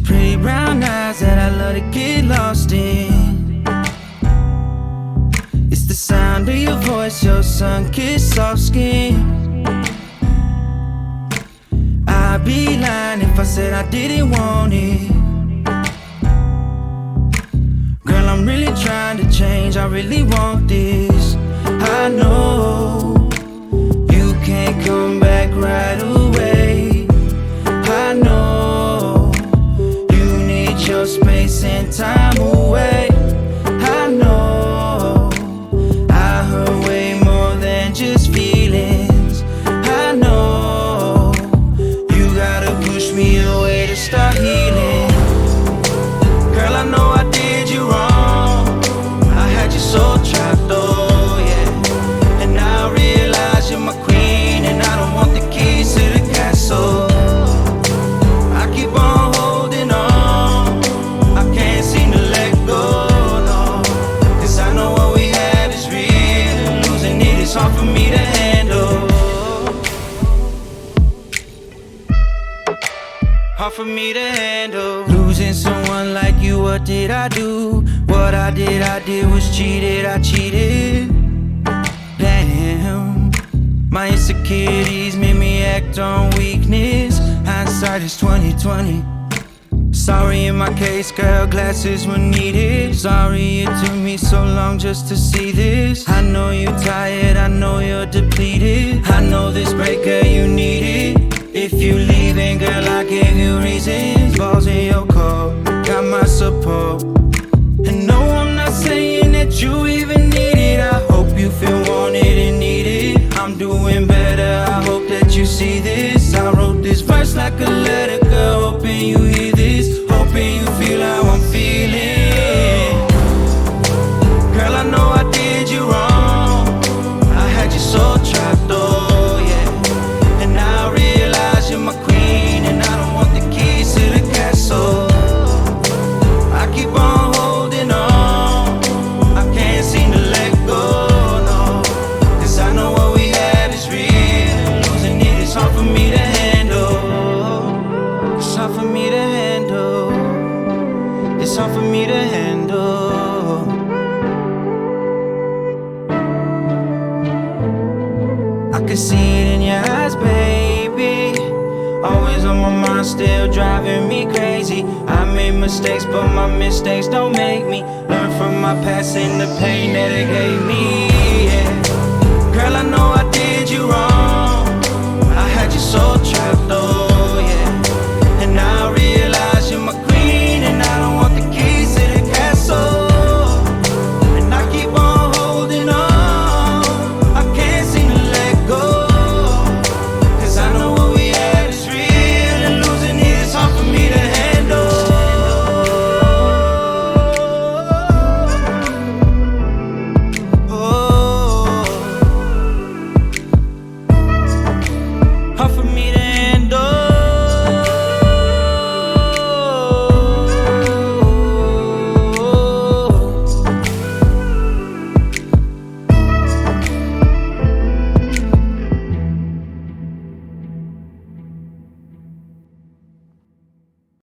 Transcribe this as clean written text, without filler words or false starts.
Pretty brown eyes that I love to get lost in. It's the sound of your voice, your sun-kissed soft skin. I'd be lying if I said I didn't want it. Girl, I'm really trying to change, I really want this. I know you can't come back right away. I know you need your space and time away. I know I heard way more than just feelings. I know you gotta push me away to start healing. Girl, I know I did you wrong. I had you so trapped, oh yeah. And now I realize you're my queen, and I don't want the keys to the castle. I keep on holding on, I can't seem to let go, no. Cause I know what we have is real. Losing it is hard for me to handle. Hard for me to handle. Losing someone like you, what did I do? What I did was cheated, I cheated. Damn, my insecurities made me act on weakness. Hindsight is 20/20. Sorry in my case, girl, glasses were needed. Sorry it took me so long just to see this. I know you're tired, I know you're depleted. I know this break, girl, you need it. If you leaving, girl, I gave you reasons. Balls in your court, got my support. And no, I'm not saying that you even need it. I hope you feel wanted and needed. I'm doing better, I hope that you see this. I wrote this verse like a letter, girl, hoping you hear this. Hoping you feel how I'm feeling. Girl, I know I did you wrong. I had you so trapped, oh yeah. And now I realize you're my queen, and I don't want the keys to the castle. I keep on holding on, I can't seem to let go, no. Cause I know what we have is real. Losing it is hard for me to handle. It's hard for me to handle. It's hard for me to handle. I can see it in your eyes, baby. Always on my mind, still driving me crazy. I made mistakes, but my mistakes don't make me. Learn from my past and the pain that it gave me, yeah. Girl, I know I did you wrong. I had you so trapped, oh